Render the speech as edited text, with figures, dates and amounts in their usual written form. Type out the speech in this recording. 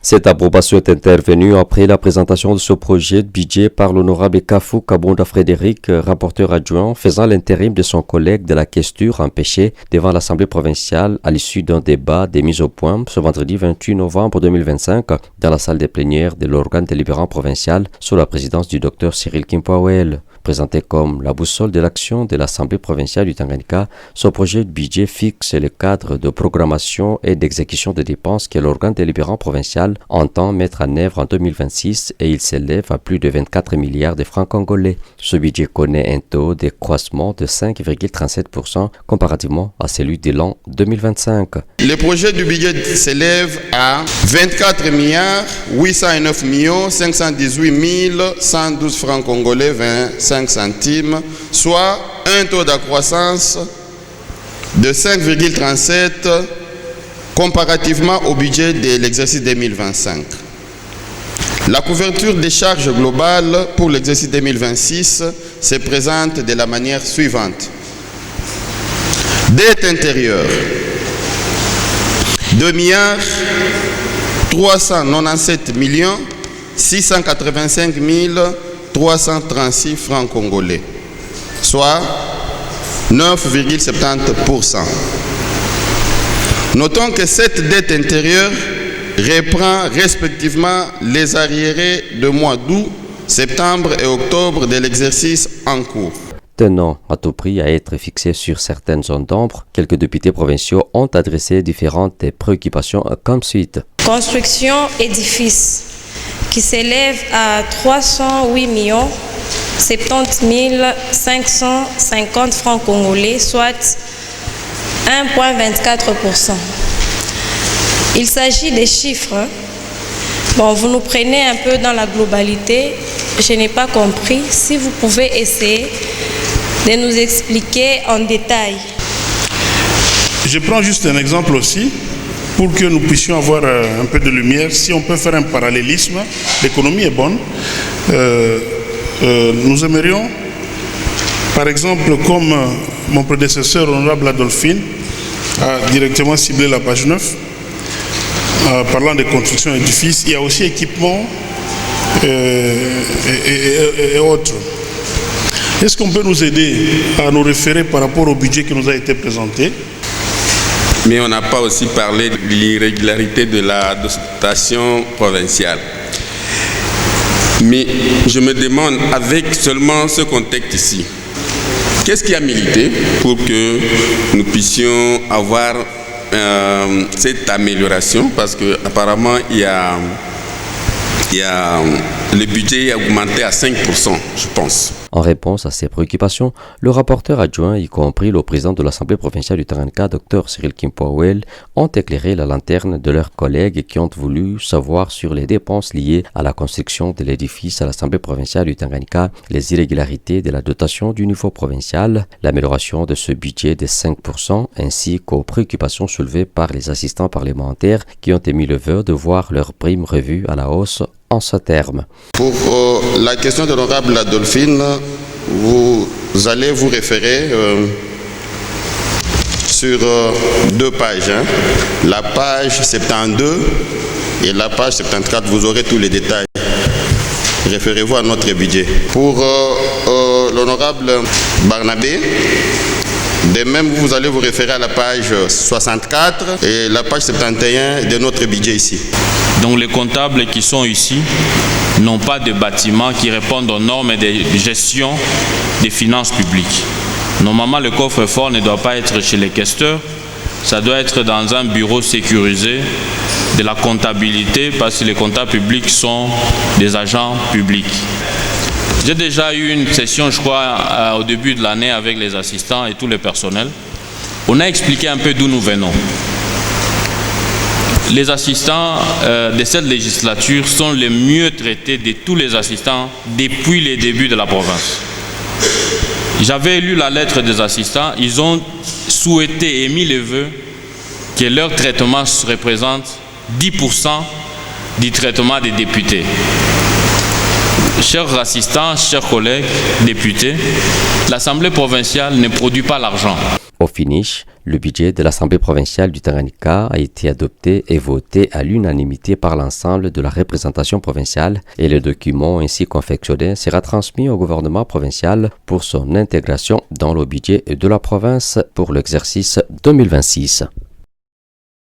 Cette approbation est intervenue après la présentation de ce projet de budget par l'honorable Kafou Kabonda Frédéric, rapporteur adjoint, faisant l'intérim de son collègue de la questure empêché devant l'Assemblée provinciale à l'issue d'un débat des mises au point ce vendredi 28 novembre 2025 dans la salle des plénières de l'organe délibérant provincial sous la présidence du Dr Cyril Kimpawel. Présenté comme la boussole de l'action de l'Assemblée provinciale du Tanganyika, ce projet de budget fixe le cadre de programmation et d'exécution des dépenses que l'organe délibérant provincial entend mettre en œuvre en 2026 et il s'élève à plus de 24 milliards de francs congolais. Ce budget connaît un taux de croissement de 5,37% comparativement à celui de l'an 2025. Le projet du budget s'élève à 24 milliards 809 518 112 francs congolais 25 centimes, soit un taux de croissance de 5,37 comparativement au budget de l'exercice 2025. La couverture des charges globales pour l'exercice 2026 se présente de la manière suivante. Dette intérieure, 2 milliards 397 685 336 francs congolais, soit 9,70%. Notons que cette dette intérieure reprend respectivement les arriérés de mois d'août, septembre et octobre de l'exercice en cours. Tenant à tout prix à être fixé sur certaines zones d'ombre, quelques députés provinciaux ont adressé différentes préoccupations comme suite. Construction édifice qui s'élève à 308 70 550 francs congolais, soit 1,24%. Il s'agit des chiffres. Bon, vous nous prenez un peu dans la globalité. Je n'ai pas compris. Si vous pouvez essayer de nous expliquer en détail. Je prends juste un exemple aussi. Pour que nous puissions avoir un peu de lumière, si on peut faire un parallélisme, l'économie est bonne. Nous aimerions, par exemple, comme mon prédécesseur, honorable Adolphine, a directement ciblé la page 9, parlant de construction d'édifices, il y a aussi équipement et autres. Est-ce qu'on peut nous aider à nous référer par rapport au budget qui nous a été présenté? Mais on n'a pas aussi parlé de l'irrégularité de la dotation provinciale. Mais je me demande, avec seulement ce contexte ici, qu'est-ce qui a milité pour que nous puissions avoir cette amélioration? Parce qu'apparemment, le budget a augmenté à 5%, je pense. En réponse à ces préoccupations, le rapporteur adjoint, y compris le président de l'Assemblée provinciale du Tanganyika, Dr Cyril Kimpawel, ont éclairé la lanterne de leurs collègues qui ont voulu savoir sur les dépenses liées à la construction de l'édifice à l'Assemblée provinciale du Tanganyika, les irrégularités de la dotation du niveau provincial, l'amélioration de ce budget de 5%, ainsi qu'aux préoccupations soulevées par les assistants parlementaires qui ont émis le vœu de voir leurs primes revues à la hausse en ce terme. Pour la question de l'honorable Adolphine, vous allez vous référer sur deux pages. La page 72 et la page 74, vous aurez tous les détails. Référez-vous à notre budget. Pour l'honorable Barnabé, de même, vous allez vous référer à la page 64 et la page 71 de notre budget ici. Donc les comptables qui sont ici n'ont pas de bâtiments qui répondent aux normes de gestion des finances publiques. Normalement, le coffre-fort ne doit pas être chez les questeurs, ça doit être dans un bureau sécurisé de la comptabilité parce que les comptables publics sont des agents publics. J'ai déjà eu une session, je crois, au début de l'année avec les assistants et tout le personnel. On a expliqué un peu d'où nous venons. Les assistants de cette législature sont les mieux traités de tous les assistants depuis les débuts de la province. J'avais lu la lettre des assistants, ils ont souhaité et émis le vœu que leur traitement représente 10% du traitement des députés. Chers assistants, chers collègues députés, l'Assemblée provinciale ne produit pas l'argent. Au finish, Le budget de l'Assemblée provinciale du Tanganyika a été adopté et voté à l'unanimité par l'ensemble de la représentation provinciale et le document ainsi confectionné sera transmis au gouvernement provincial pour son intégration dans le budget de la province pour l'exercice 2026.